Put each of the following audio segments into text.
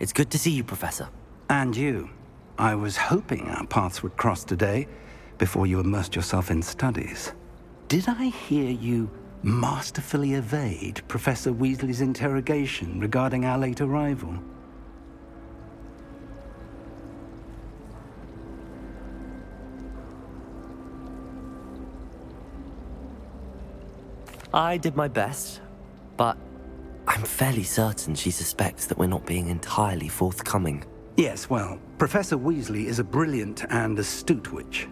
It's good to see you, Professor. And you. I was hoping our paths would cross today, before you immersed yourself in studies. Did I hear you masterfully evade Professor Weasley's interrogation regarding our late arrival? I did my best, but I'm fairly certain she suspects that we're not being entirely forthcoming. Yes, well, Professor Weasley is a brilliant and astute witch.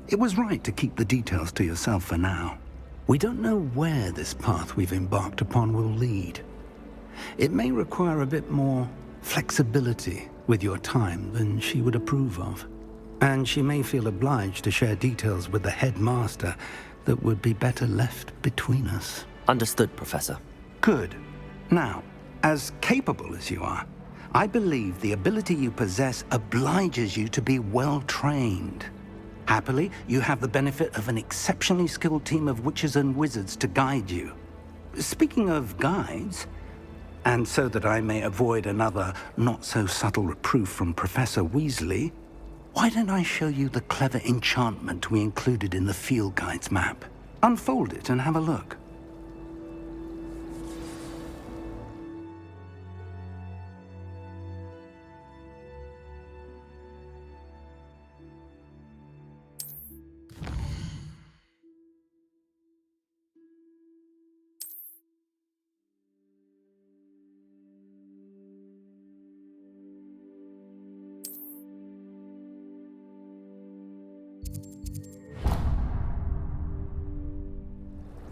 It was right to keep the details to yourself for now. We don't know where this path we've embarked upon will lead. It may require a bit more flexibility with your time than she would approve of. And she may feel obliged to share details with the headmaster that would be better left between us. Understood, Professor. Good. Now, as capable as you are, I believe the ability you possess obliges you to be well-trained. Happily, you have the benefit of an exceptionally skilled team of witches and wizards to guide you. Speaking of guides, and so that I may avoid another not-so-subtle reproof from Professor Weasley, why don't I show you the clever enchantment we included in the field guide's map? Unfold it and have a look.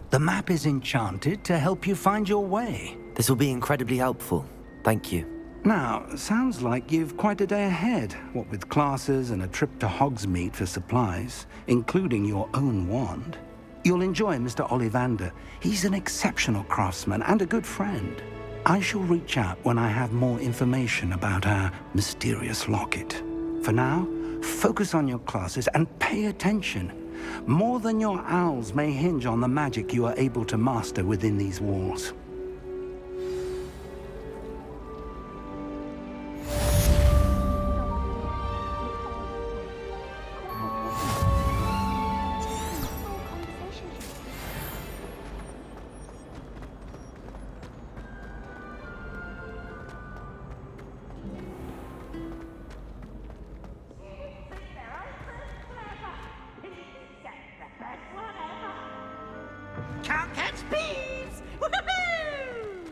The map is enchanted to help you find your way. This will be incredibly helpful. Thank you. Now, sounds like you've quite a day ahead, what with classes and a trip to Hogsmeade for supplies, including your own wand. You'll enjoy Mr. Ollivander. He's an exceptional craftsman and a good friend. I shall reach out when I have more information about our mysterious locket. For now, focus on your classes and pay attention. More than your owls may hinge on the magic you are able to master within these walls. Can't catch thieves! Woohoo!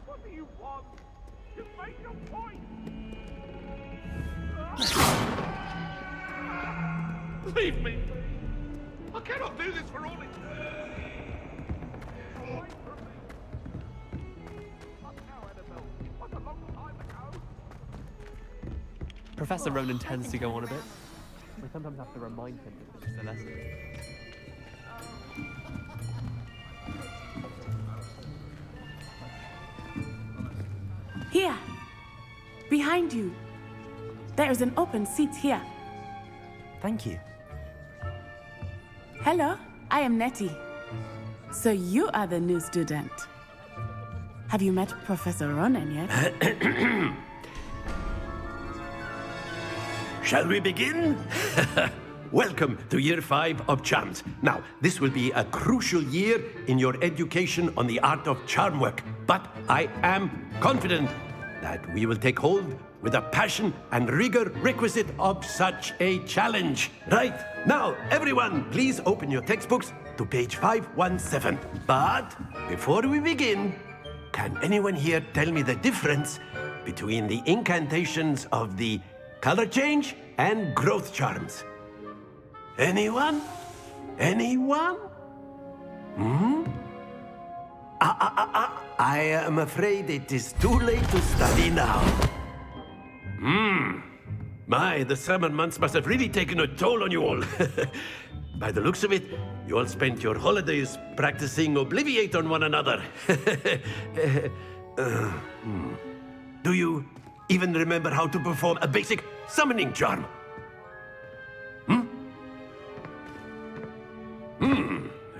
What do you want? Just make your point! Leave me! I cannot do this for all it... Away from me! But now, Annabelle, it was a long time ago. Professor Ronan tends to go on a bit. We sometimes have to remind him that this is a lesson. Here! Behind you! There is an open seat here. Thank you. Hello, I am Nettie. So you are the new student. Have you met Professor Ronan yet? Shall we begin? Welcome to Year 5 of Charms. Now, this will be a crucial year in your education on the art of charm work, but I am confident that we will take hold with the passion and rigor requisite of such a challenge. Right, now, everyone, please open your textbooks to page 517. But before we begin, can anyone here tell me the difference between the incantations of the color change and growth charms? Anyone? Anyone? I am afraid it is too late to study now. My, the summer months must have really taken a toll on you all. By the looks of it, you all spent your holidays practicing Obliviate on one another. Do you even remember how to perform a basic summoning charm?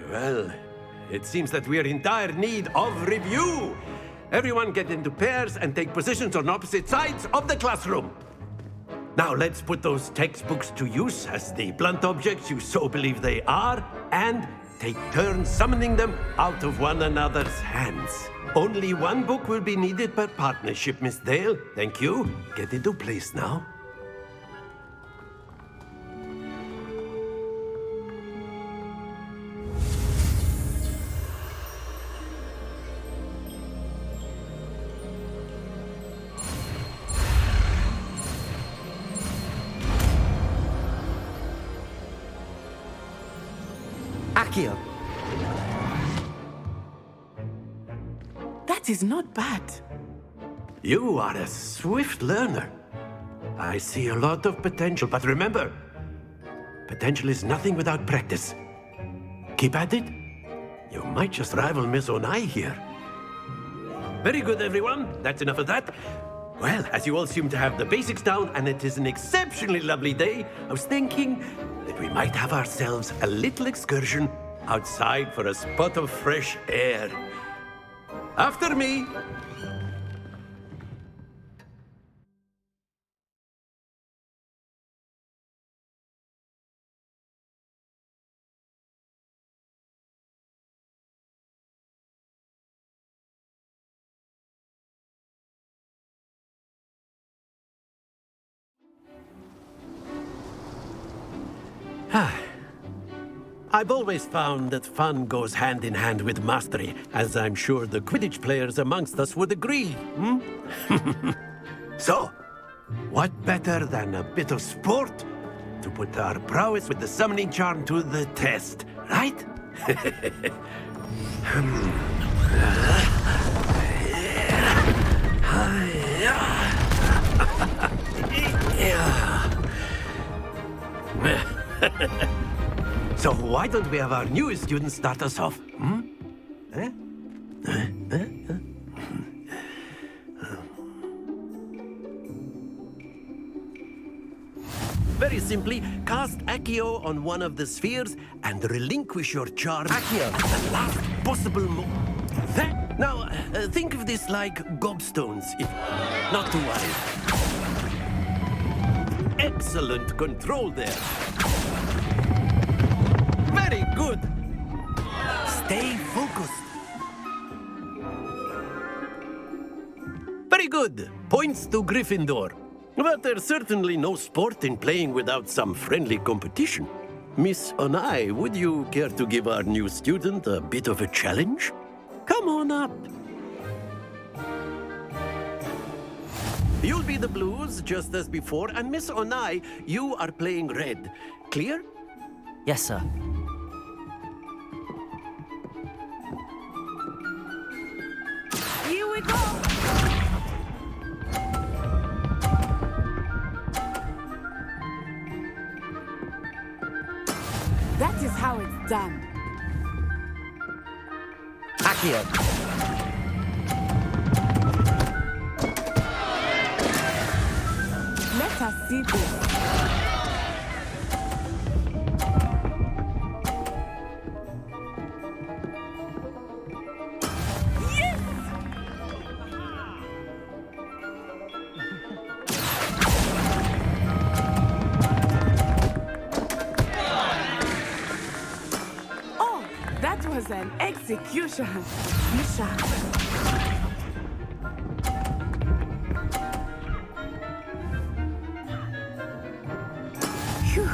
Well, it seems that we are in dire need of review. Everyone get into pairs and take positions on opposite sides of the classroom. Now let's put those textbooks to use as the blunt objects you so believe they are, and take turns summoning them out of one another's hands. Only one book will be needed per partnership, Miss Dale. Thank you. Get into place now. Accio. That is not bad. You are a swift learner. I see a lot of potential, but remember, potential is nothing without practice. Keep at it. You might just rival Miss Onai here. Very good, everyone. That's enough of that. Well, as you all seem to have the basics down, and it is an exceptionally lovely day, I was thinking that we might have ourselves a little excursion outside for a spot of fresh air. After me. I've always found that fun goes hand in hand with mastery, as I'm sure the Quidditch players amongst us would agree. So, what better than a bit of sport to put our prowess with the summoning charm to the test, right? So why don't we have our newest student start us off? Very simply, cast Accio on one of the spheres and relinquish your charm Accio. at the last possible moment. Now, think of this like gobstones, if not to worry. Excellent control there. Very good. Stay focused. Very good. Points to Gryffindor. But there's certainly no sport in playing without some friendly competition. Miss Onai, would you care to give our new student a bit of a challenge? Come on up. You'll be the blues, just as before, and Miss Onai, you are playing red. Clear? Yes, sir. Here we go. That is how it's done. Accio. Let us see this. Oh, that was an execution. Be sharp. Phew.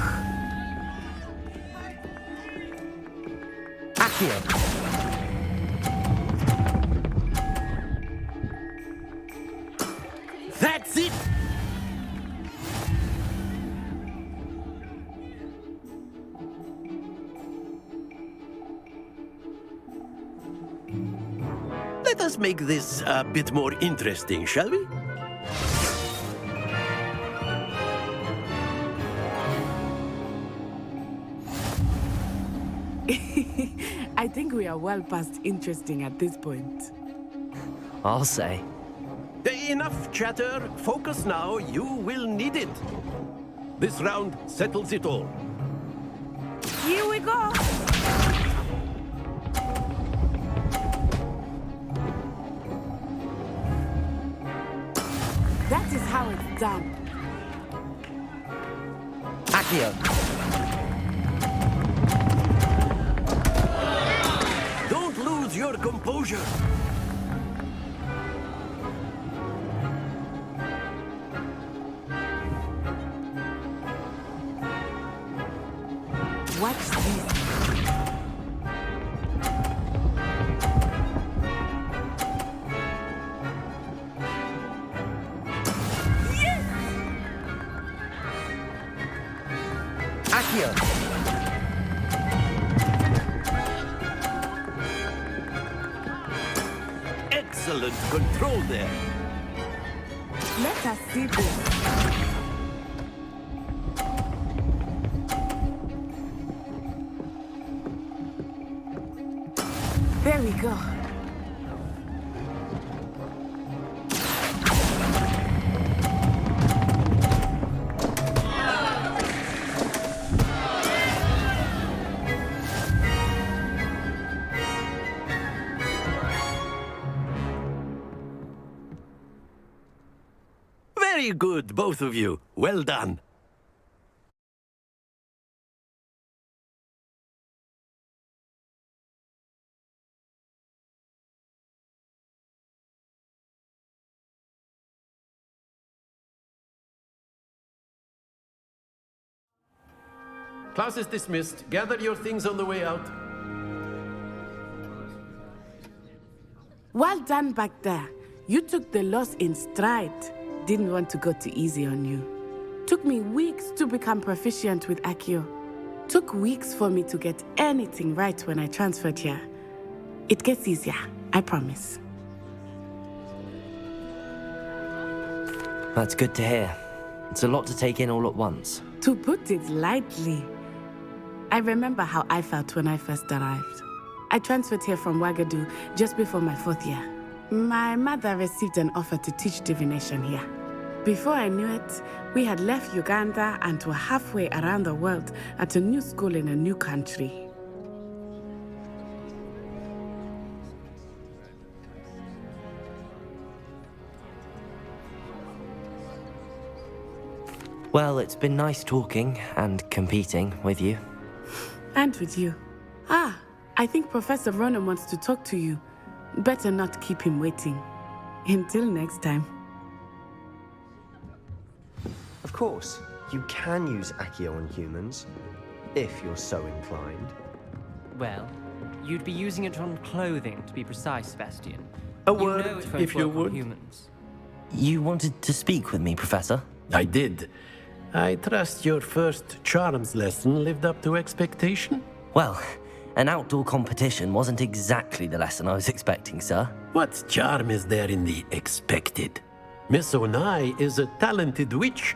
Accio. That's it! Let us make this a bit more interesting, shall we? I think we are well past interesting at this point. I'll say. Enough chatter. Focus now. You will need it. This round settles it all. Here we go! That is how it's done. Accio! Don't lose your composure. Watch this. Accio! Excellent control there. Let us see this. There we go. Very good, both of you. Well done. Class is dismissed. Gather your things on the way out. Well done back there. You took the loss in stride. Didn't want to go too easy on you. Took me weeks to become proficient with Accio. Took weeks for me to get anything right when I transferred here. It gets easier, I promise. That's good to hear. It's a lot to take in all at once. To put it lightly, I remember how I felt when I first arrived. I transferred here from Ouagadougou just before my 4th year. My mother received an offer to teach divination here. Before I knew it, we had left Uganda and were halfway around the world at a new school in a new country. Well, it's been nice talking and competing with you. And with you. Ah, I think Professor Ronan wants to talk to you. Better not keep him waiting. Until next time. Of course, you can use Accio on humans, if you're so inclined. Well, you'd be using it on clothing, to be precise, Sebastian. A You word, know it won't if you work on would. humans. You wanted to speak with me, Professor? I did. I trust your first charms lesson lived up to expectation? Well, an outdoor competition wasn't exactly the lesson I was expecting, sir. What charm is there in the expected? Miss Onai is a talented witch.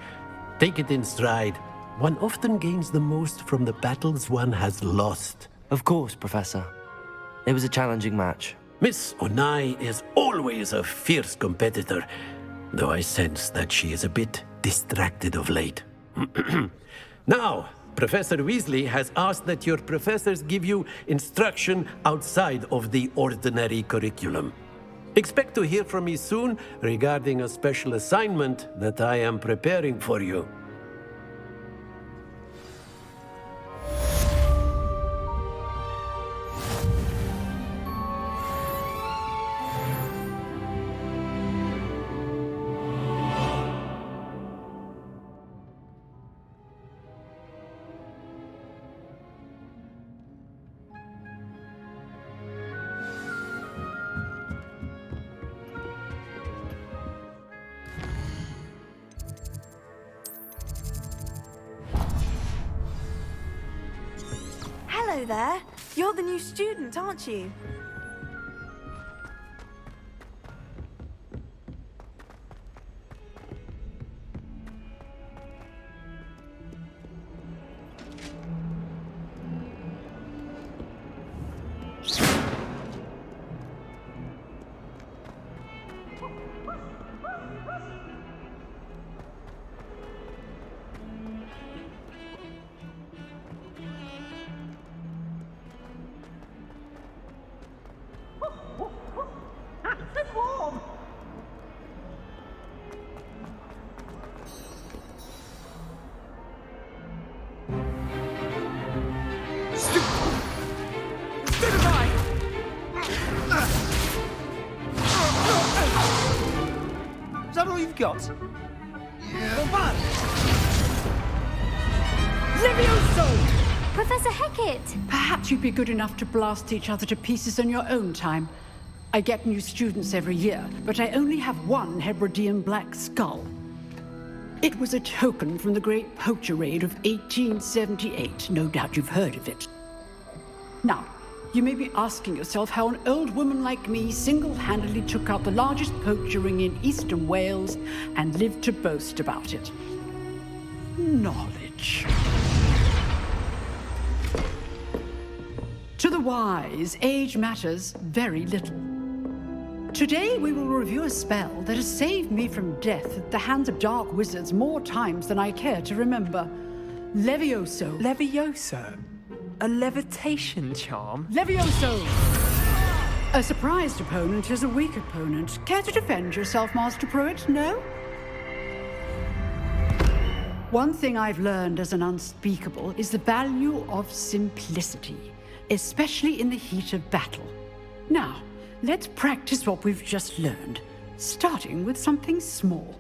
Take it in stride. One often gains the most from the battles one has lost. Of course, Professor. It was a challenging match. Miss Onai is always a fierce competitor, though I sense that she is a bit distracted of late. Now, Professor Weasley has asked that your professors give you instruction outside of the ordinary curriculum. Expect to hear from me soon regarding a special assignment that I am preparing for you. Hello there. You're the new student, aren't you? got? Levioso! Professor Hecat! Perhaps you'd be good enough to blast each other to pieces on your own time. I get new students every year, but I only have one Hebridean black skull. It was a token from the Great Poacher Raid of 1878. No doubt you've heard of it. Now, you may be asking yourself how an old woman like me single-handedly took out the largest poacher ring in eastern Wales and lived to boast about it. Knowledge. To the wise, age matters very little. Today we will review a spell that has saved me from death at the hands of dark wizards more times than I care to remember. Levioso. Levioso? A levitation charm? Levioso! A surprised opponent is a weak opponent. Care to defend yourself, Master Pruitt? No? One thing I've learned as an unspeakable is the value of simplicity, especially in the heat of battle. Now, let's practice what we've just learned, starting with something small.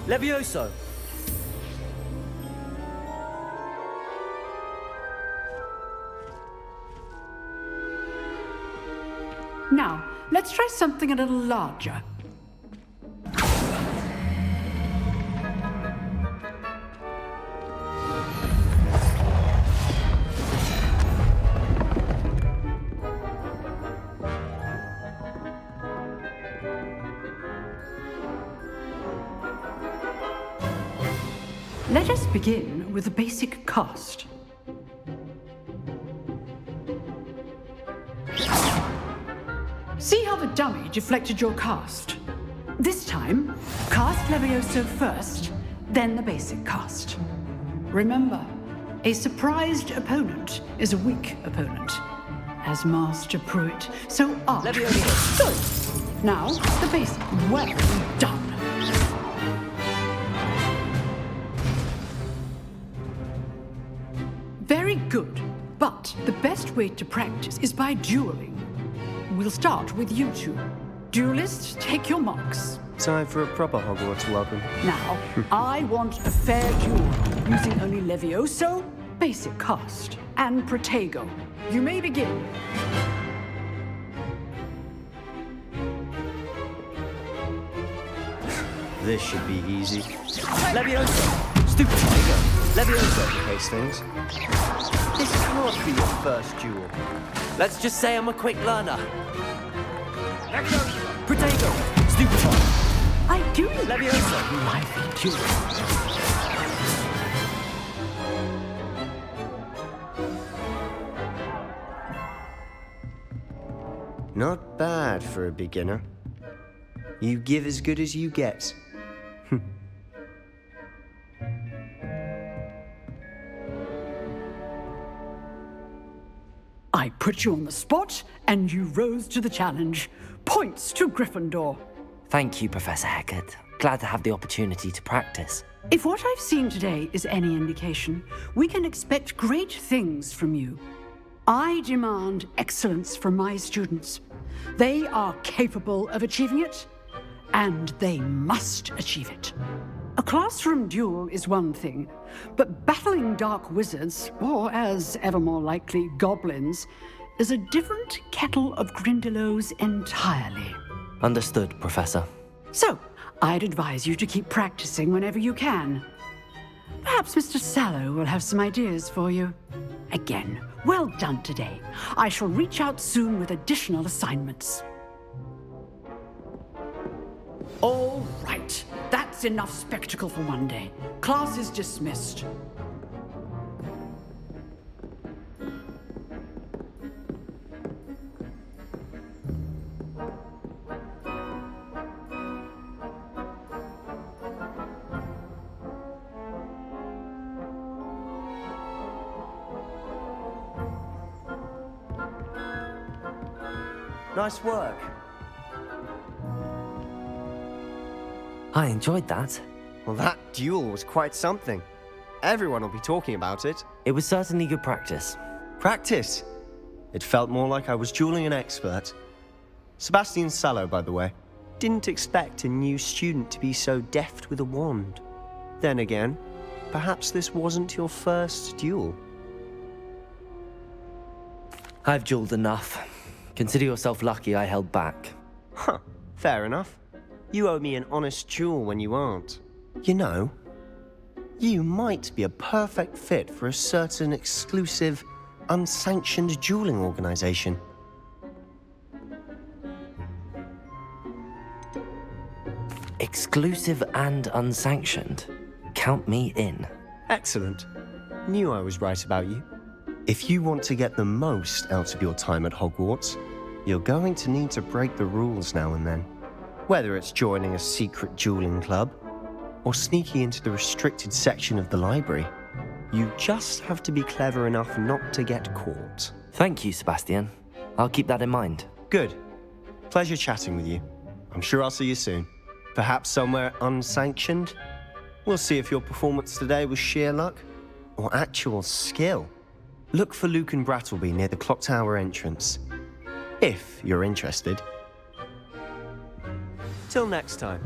Levioso! Now, let's try something a little larger. Let us begin with the basic cast. See how the dummy deflected your cast? This time, cast Levioso first, then the basic cast. Remember, a surprised opponent is a weak opponent. As Master Pruitt, so art. Levioso! Good! Now, the basic. Well done! Very good, but the best way to practice is by dueling. We'll start with you two. Duelists, take your marks. Time for a proper Hogwarts welcome. Now, I want a fair duel, using only Levioso, basic cast, and Protego. You may begin. This should be easy. Levioso! Stupid tiger! Levioso! Case things. This can't be your first duel. Let's just say I'm a quick learner. Protego! Stupid tiger! I do Levioso! lively duel. Not bad for a beginner. You give as good as you get. I put you on the spot, and you rose to the challenge. Points to Gryffindor. Thank you, Professor Hecat. Glad to have the opportunity to practice. If what I've seen today is any indication, we can expect great things from you. I demand excellence from my students. They are capable of achieving it, and they must achieve it. A classroom duel is one thing, but battling dark wizards, or as ever more likely, goblins, is a different kettle of Grindylows entirely. Understood, Professor. So, I'd advise you to keep practicing whenever you can. Perhaps Mr. Sallow will have some ideas for you. Again, well done today. I shall reach out soon with additional assignments. All right, that's enough spectacle for one day. Class is dismissed. Nice work. I enjoyed that. Well, that duel was quite something. Everyone will be talking about it. It was certainly good practice. Practice? It felt more like I was dueling an expert. Sebastian Sallow, by the way. Didn't expect a new student to be so deft with a wand. Then again, perhaps this wasn't your first duel. I've dueled enough. Consider yourself lucky I held back. Huh, fair enough. You owe me an honest duel when you aren't. You know, you might be a perfect fit for a certain exclusive, unsanctioned dueling organization. Exclusive and unsanctioned. Count me in. Excellent. Knew I was right about you. If you want to get the most out of your time at Hogwarts, you're going to need to break the rules now and then. Whether it's joining a secret dueling club, or sneaking into the restricted section of the library, you just have to be clever enough not to get caught. Thank you, Sebastian. I'll keep that in mind. Good. Pleasure chatting with you. I'm sure I'll see you soon. Perhaps somewhere unsanctioned? We'll see if your performance today was sheer luck or actual skill. Look for Luke and Brattleby near the clock tower entrance, if you're interested. Till next time.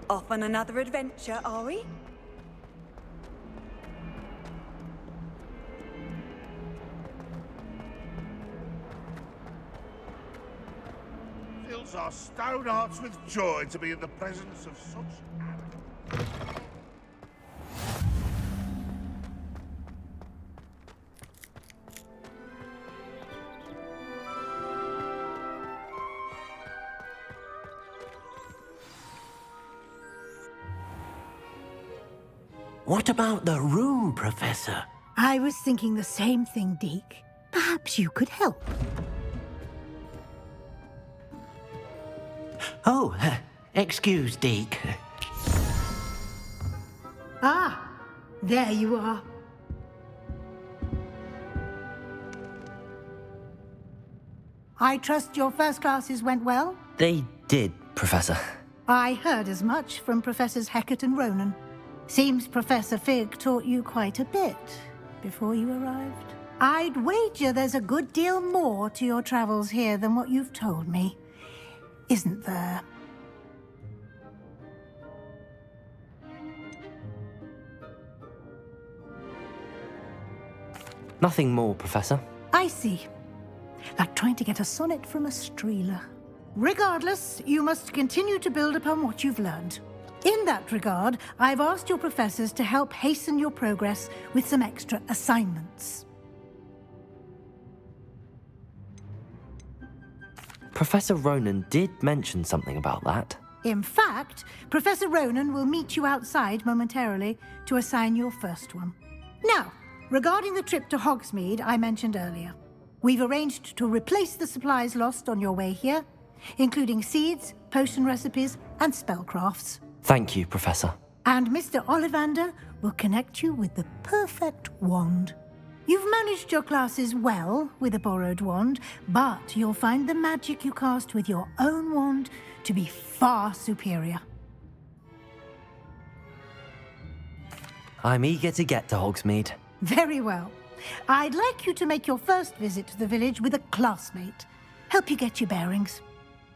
Off on another adventure, are we? Fills our stone hearts with joy to be in the presence of such. What about the room, Professor? I was thinking the same thing, Deke. Perhaps you could help. Oh, excuse, Deke. Ah, there you are. I trust your first classes went well? They did, Professor. I heard as much from Professors Hecat and Ronan. Seems Professor Fig taught you quite a bit before you arrived. I'd wager there's a good deal more to your travels here than what you've told me. Isn't there? Nothing more, Professor. I see. Like trying to get a sonnet from a streeler. Regardless, you must continue to build upon what you've learned. In that regard, I've asked your professors to help hasten your progress with some extra assignments. Professor Ronan did mention something about that. In fact, Professor Ronan will meet you outside momentarily to assign your first one. Now, regarding the trip to Hogsmeade I mentioned earlier, we've arranged to replace the supplies lost on your way here, including seeds, potion recipes, and spellcrafts. Thank you, Professor. And Mr. Ollivander will connect you with the perfect wand. You've managed your classes well with a borrowed wand, but you'll find the magic you cast with your own wand to be far superior. I'm eager to get to Hogsmeade. Very well. I'd like you to make your first visit to the village with a classmate. Help you get your bearings.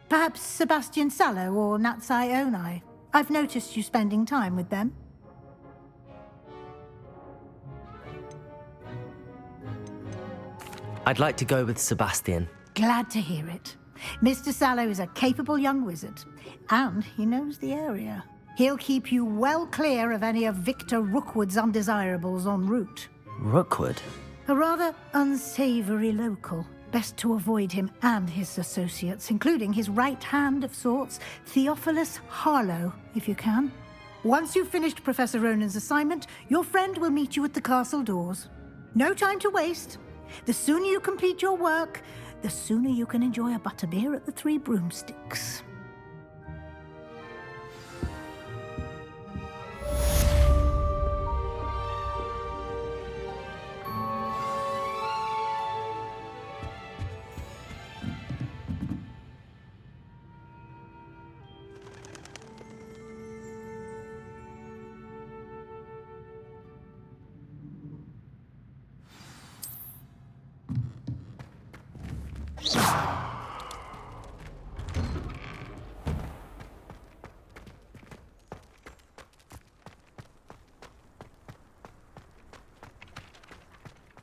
Perhaps Sebastian Sallow or Natsai Onai. I've noticed you spending time with them. I'd like to go with Sebastian. Glad to hear it. Mr. Sallow is a capable young wizard, and he knows the area. He'll keep you well clear of any of Victor Rookwood's undesirables en route. Rookwood? A rather unsavory local. Best to avoid him and his associates, including his right hand of sorts, Theophilus Harlow, if you can. Once you've finished Professor Ronan's assignment, your friend will meet you at the castle doors. No time to waste. The sooner you complete your work, the sooner you can enjoy a butterbeer at the Three Broomsticks.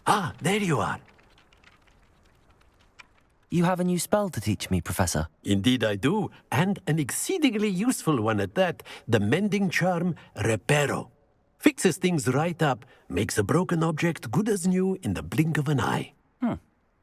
Ah, there you are. You have a new spell to teach me, Professor. Indeed I do, and an exceedingly useful one at that. The mending charm, Reparo. Fixes things right up, makes a broken object good as new in the blink of an eye.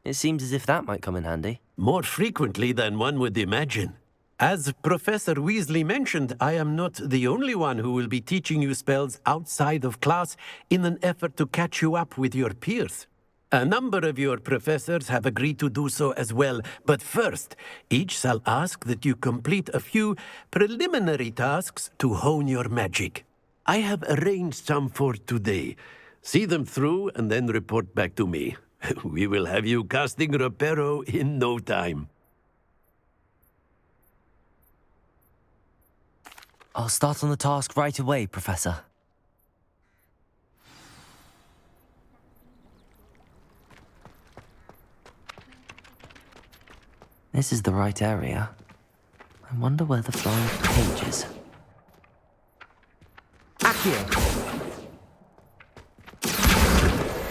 It seems as if that might come in handy. More frequently than one would imagine. As Professor Weasley mentioned, I am not the only one who will be teaching you spells outside of class in an effort to catch you up with your peers. A number of your professors have agreed to do so as well, but first, each shall ask that you complete a few preliminary tasks to hone your magic. I have arranged some for today. See them through and then report back to me. We will have you casting Reparo in no time. I'll start on the task right away, Professor. This is the right area. I wonder where the flying page is. Accio!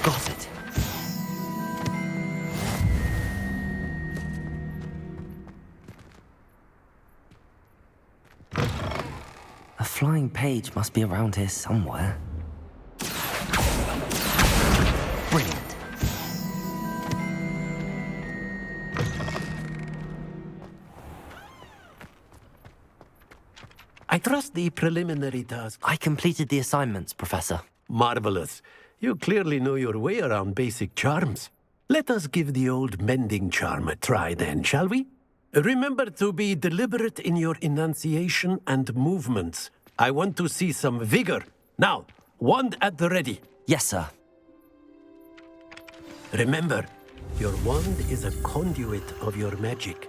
Got it. A flying page must be around here somewhere. Brilliant. I trust the preliminary task. I completed the assignments, Professor. Marvelous. You clearly know your way around basic charms. Let us give the old mending charm a try then, shall we? Remember to be deliberate in your enunciation and movements. I want to see some vigor. Now, wand at the ready. Yes, sir. Remember, your wand is a conduit of your magic.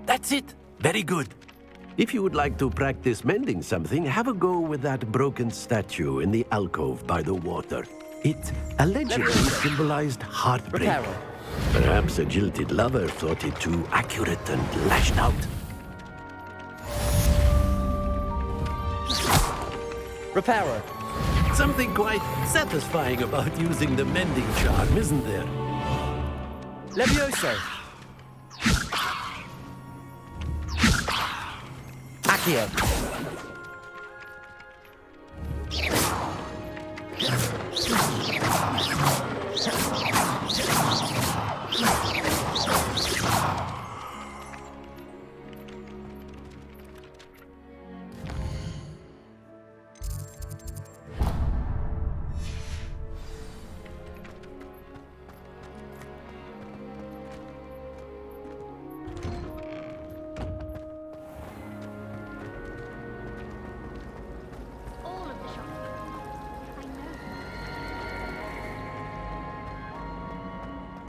That's it. Very good. If you would like to practice mending something, have a go with that broken statue in the alcove by the water. It allegedly symbolized heartbreak. Reparo. Perhaps a jilted lover thought it too accurate and lashed out. Reparo. Something quite satisfying about using the mending charm, isn't there? Levioso. Accio.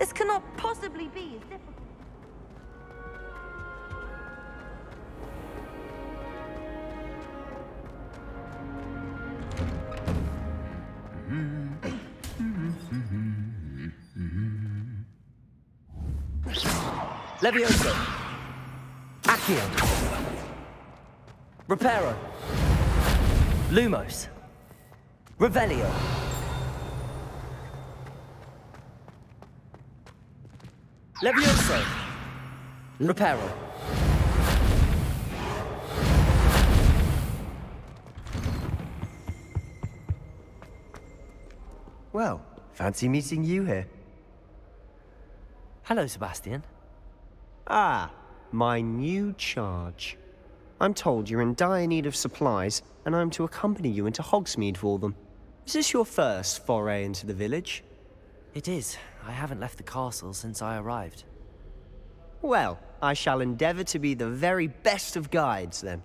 This cannot possibly be as difficult. Levioso. Accio. Reparo. Lumos. Revelio. Levioso. Reparo. Well, fancy meeting you here. Hello, Sebastian. Ah, my new charge. I'm told you're in dire need of supplies, and I'm to accompany you into Hogsmeade for them. Is this your first foray into the village? It is. I haven't left the castle since I arrived. Well, I shall endeavour to be the very best of guides, then.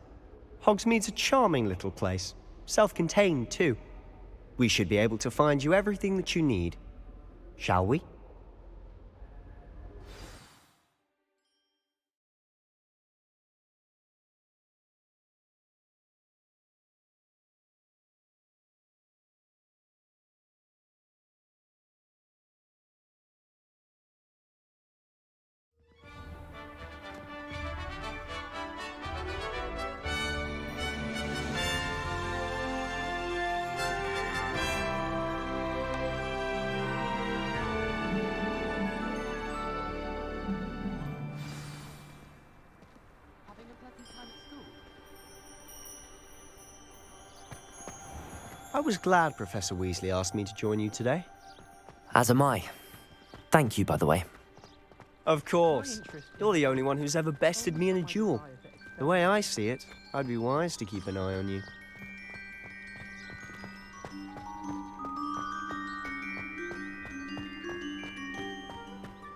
Hogsmeade's a charming little place. Self-contained, too. We should be able to find you everything that you need. Shall we? I was glad Professor Weasley asked me to join you today. As am I. Thank you, by the way. Of course. You're the only one who's ever bested me in a duel. The way I see it, I'd be wise to keep an eye on you.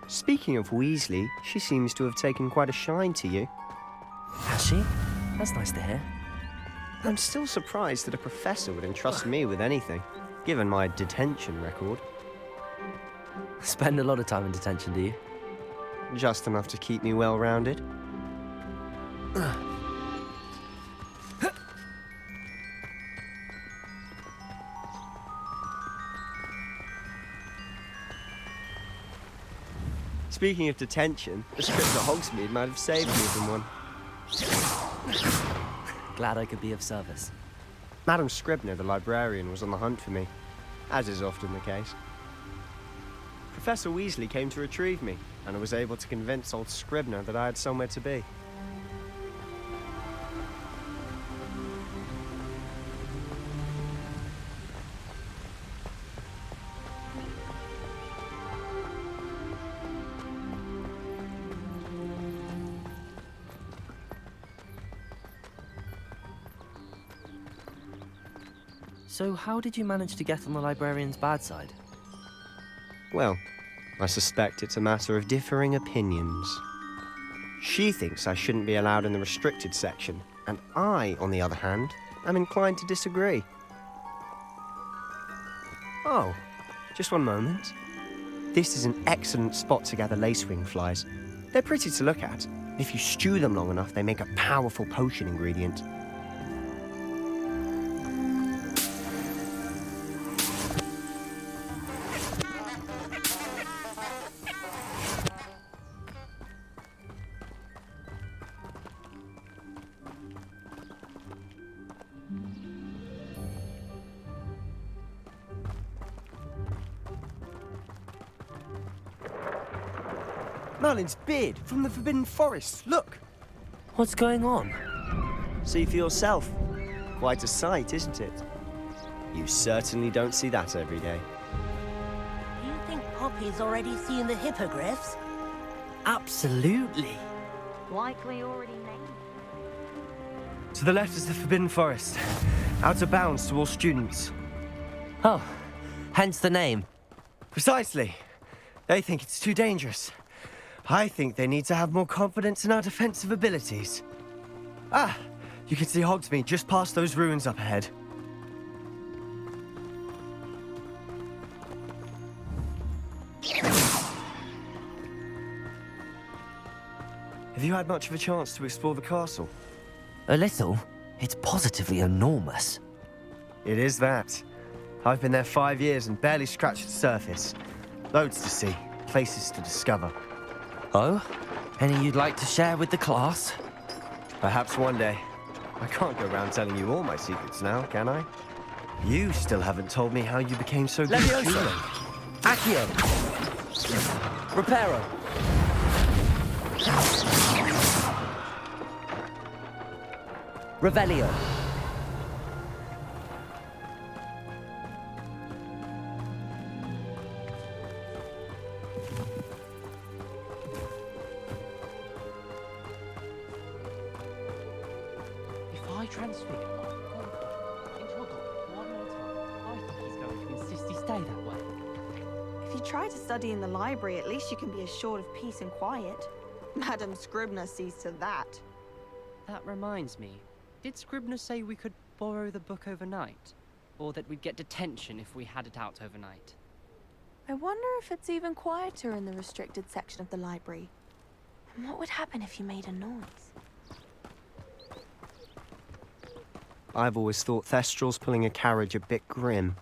Speaking of Weasley, she seems to have taken quite a shine to you. Has she? That's nice to hear. I'm still surprised that a professor would entrust me with anything, given my detention record. Spend a lot of time in detention, do you? Just enough to keep me well-rounded. Speaking of detention, the trip to Hogsmeade might have saved me from one. Glad I could be of service. Madam Scribner, the librarian, was on the hunt for me, as is often the case. Professor Weasley came to retrieve me, and I was able to convince old Scribner that I had somewhere to be. So how did you manage to get on the librarian's bad side? Well, I suspect it's a matter of differing opinions. She thinks I shouldn't be allowed in the restricted section, and I, on the other hand, am inclined to disagree. Oh, just one moment. This is an excellent spot to gather lacewing flies. They're pretty to look at. If you stew them long enough, they make a powerful potion ingredient. Merlin's beard from the Forbidden Forest. Look! What's going on? See for yourself. Quite a sight, isn't it? You certainly don't see that every day. Do you think Poppy's already seen the hippogriffs? Absolutely. Likely already named. To the left is the Forbidden Forest. Out of bounds to all students. Oh, hence the name. Precisely. They think it's too dangerous. I think they need to have more confidence in our defensive abilities. Ah, you can see Hogsmeade just past those ruins up ahead. Have you had much of a chance to explore the castle? A little. It's positively enormous. It is that. I've been there 5 years and barely scratched the surface. Loads to see, places to discover. Oh? Any you'd like to share with the class? Perhaps one day. I can't go around telling you all my secrets now, can I? You still haven't told me how you became so good at Leviosa! judo. Accio! Reparo! Revelio! If I transfigure into a god one more time, I think he's going to insist he stay that way. If you try to study in the library, at least you can be assured of peace and quiet. Madam Scribner sees to that. That reminds me. Did Scribner say we could borrow the book overnight? Or that we'd get detention if we had it out overnight? I wonder if it's even quieter in the restricted section of the library. And what would happen if you made a noise? I've always thought Thestrals pulling a carriage a bit grim.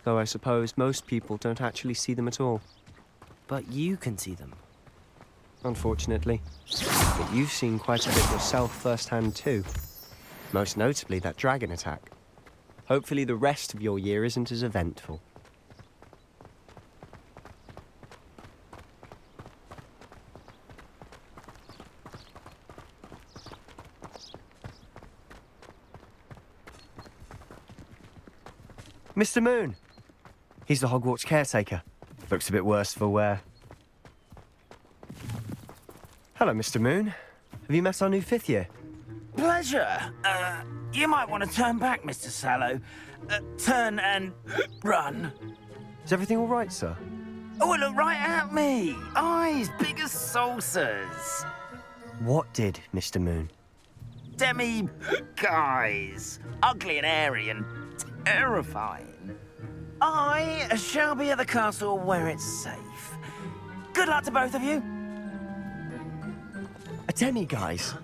Though I suppose most people don't actually see them at all. But you can see them. Unfortunately. But you've seen quite a bit yourself firsthand too. Most notably that dragon attack. Hopefully the rest of your year isn't as eventful. Mr. Moon! He's the Hogwarts caretaker. Looks a bit worse for wear. Hello, Mr. Moon. Have you met our new 5th year? Pleasure. You might want to turn back, Mr. Sallow. Turn and run. Is everything all right, sir? Oh, look right at me. Eyes big as saucers. What did, Mr. Moon? Guys. Ugly and airy and terrifying. I shall be at the castle where it's safe. Good luck to both of you. A demi-guise?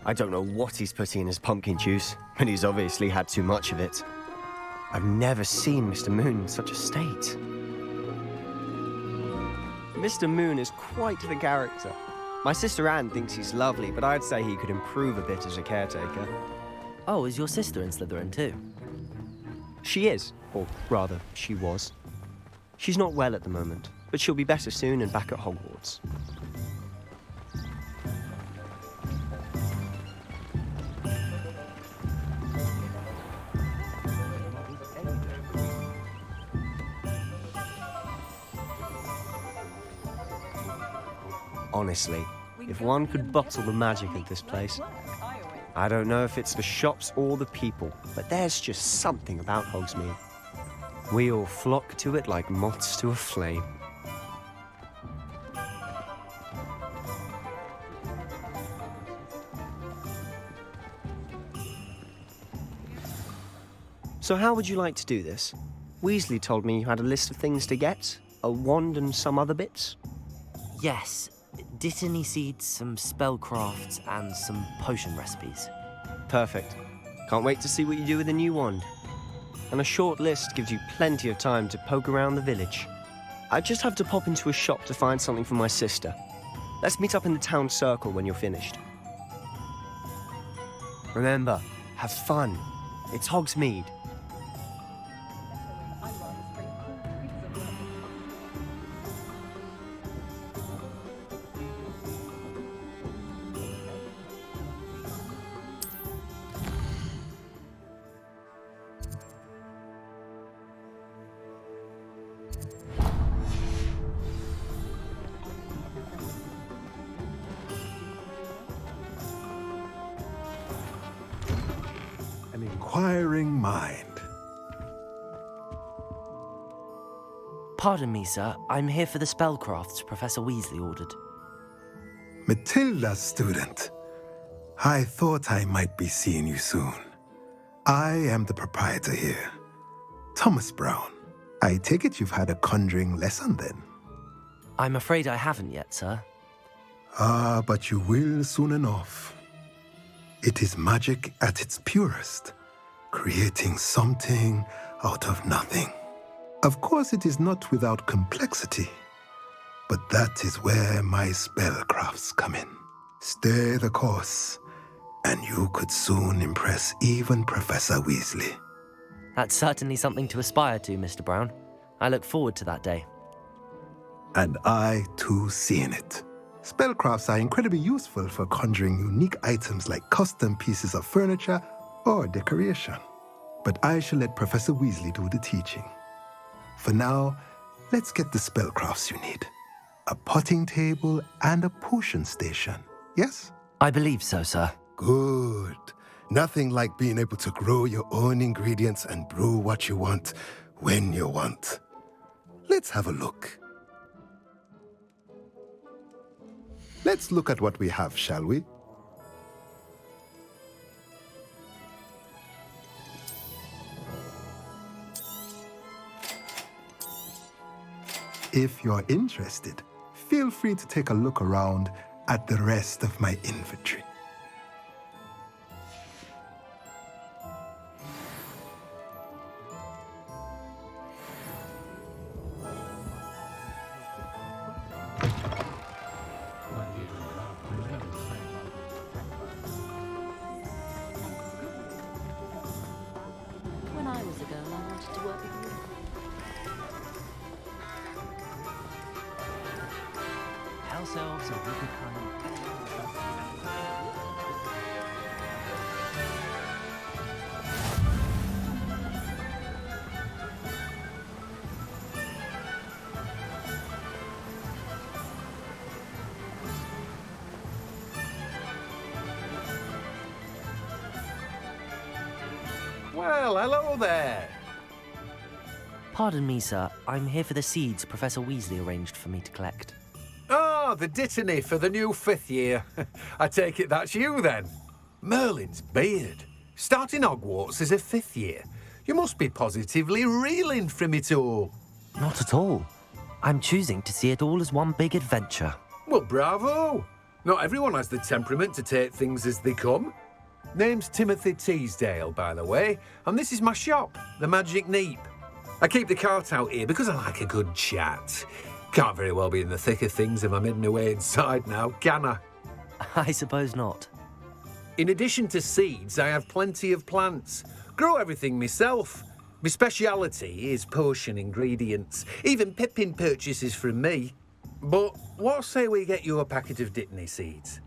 I don't know what he's putting in his pumpkin juice, but he's obviously had too much of it. I've never seen Mr. Moon in such a state. Mr. Moon is quite the character. My sister Anne thinks he's lovely, but I'd say he could improve a bit as a caretaker. Oh, is your sister in Slytherin too? She is, or rather, she was. She's not well at the moment, but she'll be better soon and back at Hogwarts. Honestly, if one could bottle the magic of this place. I don't know if it's the shops or the people, but there's just something about Hogsmeade. We all flock to it like moths to a flame. So how would you like to do this? Weasley told me you had a list of things to get, a wand and some other bits. Yes. Dittany seeds, some spellcrafts, and some potion recipes. Perfect. Can't wait to see what you do with the new wand. And a short list gives you plenty of time to poke around the village. I just have to pop into a shop to find something for my sister. Let's meet up in the town circle when you're finished. Remember, have fun. It's Hogsmeade. An inquiring mind. Pardon me, sir. I'm here for the spellcrafts Professor Weasley ordered. Matilda's student. I thought I might be seeing you soon. I am the proprietor here, Thomas Brown. I take it you've had a conjuring lesson then? I'm afraid I haven't yet, sir. Ah, but you will soon enough. It is magic at its purest, creating something out of nothing. Of course, it is not without complexity, but that is where my spellcrafts come in. Stay the course, and you could soon impress even Professor Weasley. That's certainly something to aspire to, Mr. Brown. I look forward to that day. And I, too, see in it. Spellcrafts are incredibly useful for conjuring unique items like custom pieces of furniture or decoration. But I shall let Professor Weasley do the teaching. For now, let's get the spellcrafts you need. A potting table and a potion station, yes? I believe so, sir. Good. Nothing like being able to grow your own ingredients and brew what you want when you want. Let's have a look. Let's look at what we have, shall we? If you're interested, feel free to take a look around at the rest of my inventory. When I was a girl, I wanted to work with you. House elves are wicked kind. Well, hello there. Pardon me, sir. I'm here for the seeds Professor Weasley arranged for me to collect. Oh, the dittany for the new 5th year. I take it that's you, then. Merlin's beard. Starting Hogwarts as a 5th year. You must be positively reeling from it all. Not at all. I'm choosing to see it all as one big adventure. Well, bravo. Not everyone has the temperament to take things as they come. Name's Timothy Teasdale, by the way, and this is my shop, the Magic Neep. I keep the cart out here because I like a good chat. Can't very well be in the thick of things if I'm hidden away inside now, can I? I suppose not. In addition to seeds, I have plenty of plants. Grow everything myself. My speciality is potion ingredients. Even Pippin purchases from me. But what say we get you a packet of Dittany seeds?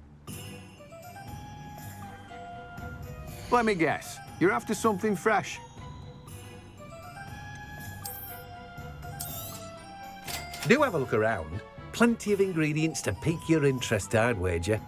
Let me guess. You're after something fresh. Do have a look around. Plenty of ingredients to pique your interest, I'd wager.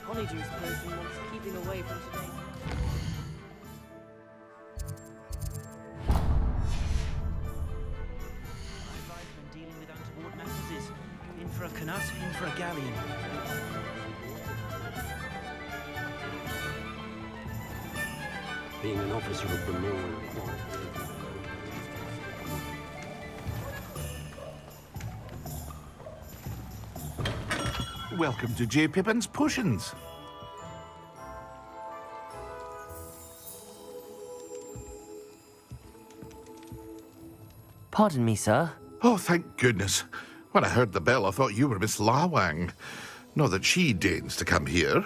Honeydews person wants keeping away from today. My advice when dealing with untoward matters is in for a canut, in for a galleon. Being an officer of the law. Welcome to J. Pippin's Potions. Pardon me, sir. Oh, thank goodness. When I heard the bell, I thought you were Miss Lawang. Not that she deigns to come here.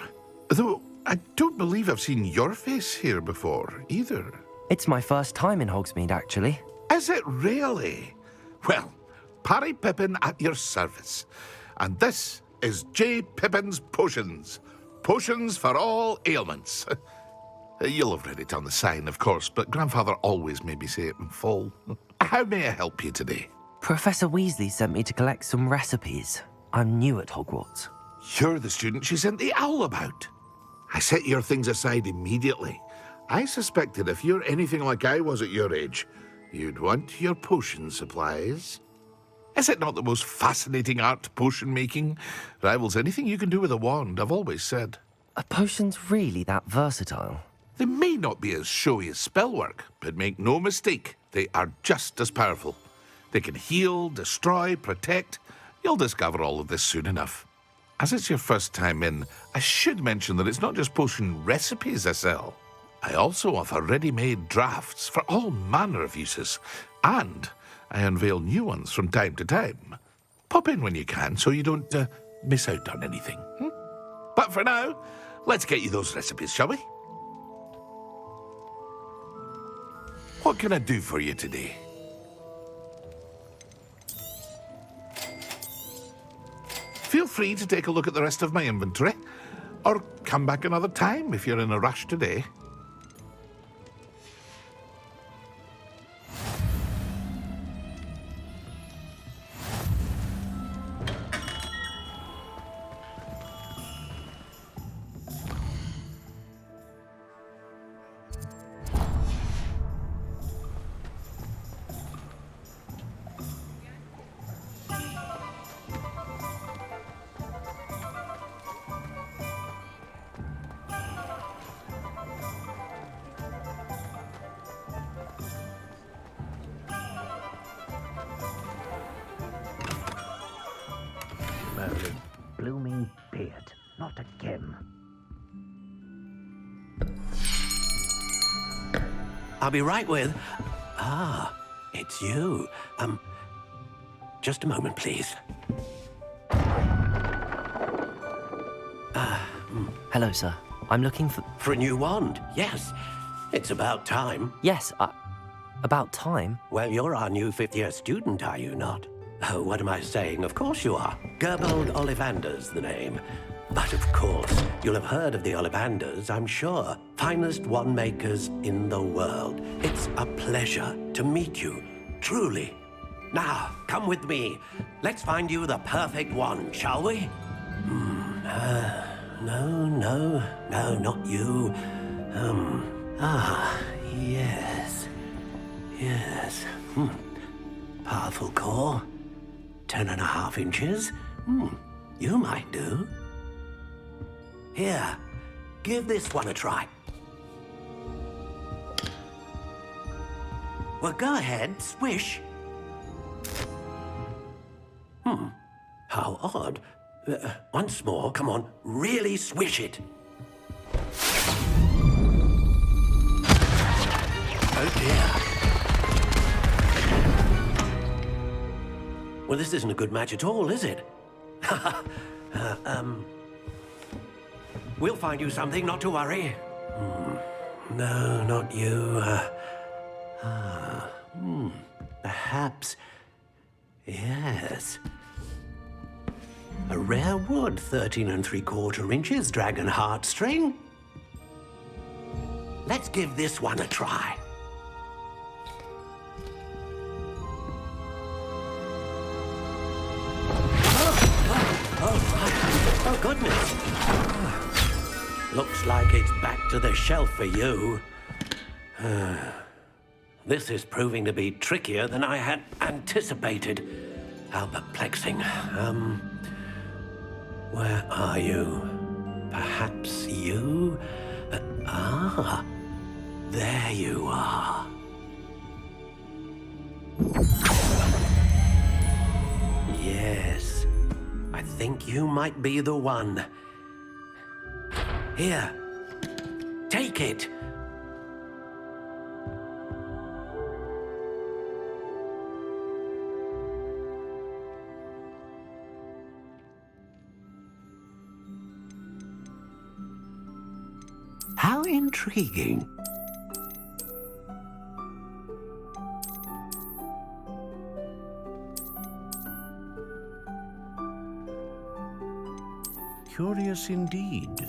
Though I don't believe I've seen your face here before, either. It's my first time in Hogsmeade, actually. Is it really? Well, Parry Pippin at your service. And this is J. Pippin's Potions. Potions for all ailments. You'll have read it on the sign, of course, but Grandfather always made me say it in full. How may I help you today? Professor Weasley sent me to collect some recipes. I'm new at Hogwarts. You're the student she sent the owl about. I set your things aside immediately. I suspected if you're anything like I was at your age, you'd want your potion supplies. Is it not the most fascinating art, potion making? Rivals anything you can do with a wand, I've always said. Are potions really that versatile? They may not be as showy as spellwork, but make no mistake, they are just as powerful. They can heal, destroy, protect. You'll discover all of this soon enough. As it's your first time in, I should mention that it's not just potion recipes I sell. I also offer ready-made drafts for all manner of uses, and I unveil new ones from time to time. Pop in when you can so you don't miss out on anything. But for now, let's get you those recipes, shall we? What can I do for you today? Feel free to take a look at the rest of my inventory, or come back another time if you're in a rush today. Merlin, blooming beard, not again. I'll be right with... Ah, it's you. Just a moment, please. Hello, sir. I'm looking for... For a new wand, yes. It's about time. Yes, about time? Well, you're our new fifth-year student, are you not? Oh, what am I saying? Of course you are. Gerbold Ollivander's the name. But of course, you'll have heard of the Ollivanders, I'm sure. Finest wand makers in the world. It's a pleasure to meet you, truly. Now, come with me. Let's find you the perfect wand, shall we? No, not you. Yes. Powerful core. 10.5 inches. You might do. Here, give this one a try. Well, go ahead, swish. How odd. Once more, come on, really swish it. Oh dear. Well, this isn't a good match at all, is it? We'll find you something, not to worry. No, not you. Perhaps... Yes. A rare wood, 13 3/4 inches, dragon heartstring. Let's give this one a try. Oh, goodness. Looks like it's back to the shelf for you. This is proving to be trickier than I had anticipated. How perplexing. Where are you? Perhaps you? There you are. Yes. I think you might be the one. Here. Take it. How intriguing. Curious indeed.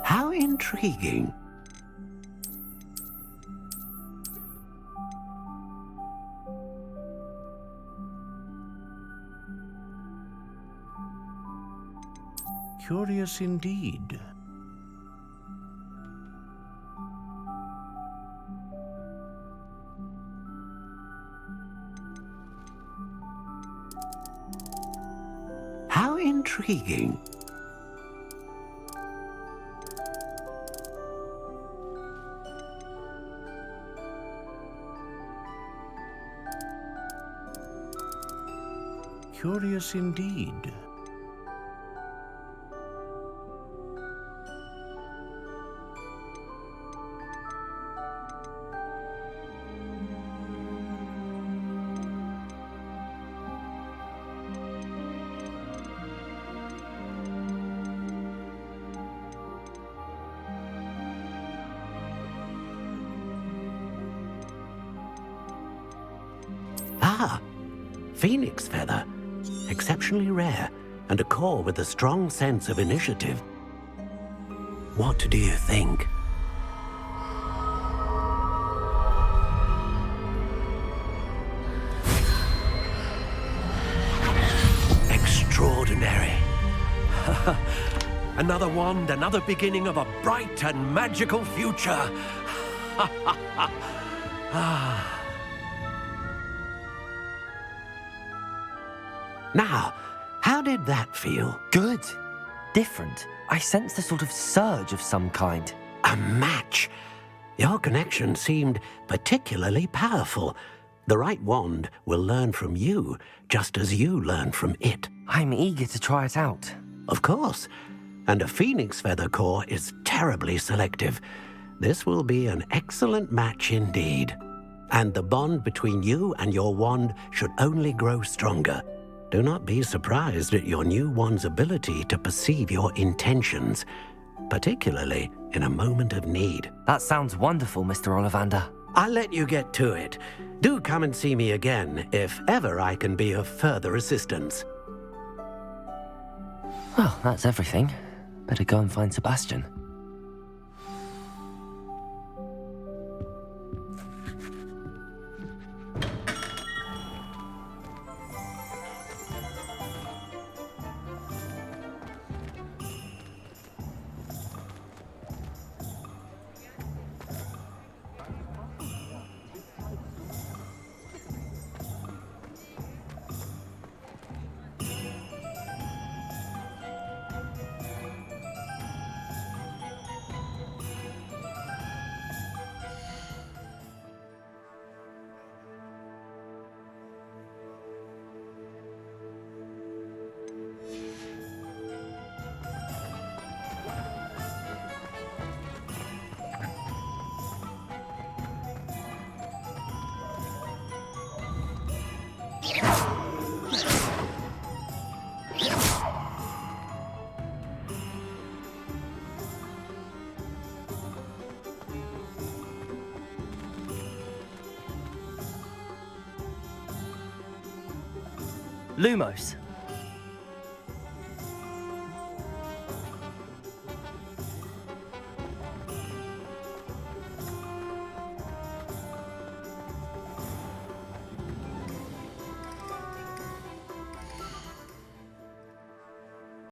How intriguing. Curious indeed. How intriguing. Curious indeed. Ah, phoenix feather. Exceptionally rare, and a core with a strong sense of initiative. What do you think? Extraordinary. Another wand, another beginning of a bright and magical future. Now, how did that feel? Good. Different. I sensed a sort of surge of some kind. A match. Your connection seemed particularly powerful. The right wand will learn from you, just as you learn from it. I'm eager to try it out. Of course. And a phoenix feather core is terribly selective. This will be an excellent match indeed. And the bond between you and your wand should only grow stronger. Do not be surprised at your new wand's ability to perceive your intentions, particularly in a moment of need. That sounds wonderful, Mr. Ollivander. I'll let you get to it. Do come and see me again if ever I can be of further assistance. Well, that's everything. Better go and find Sebastian. Lumos,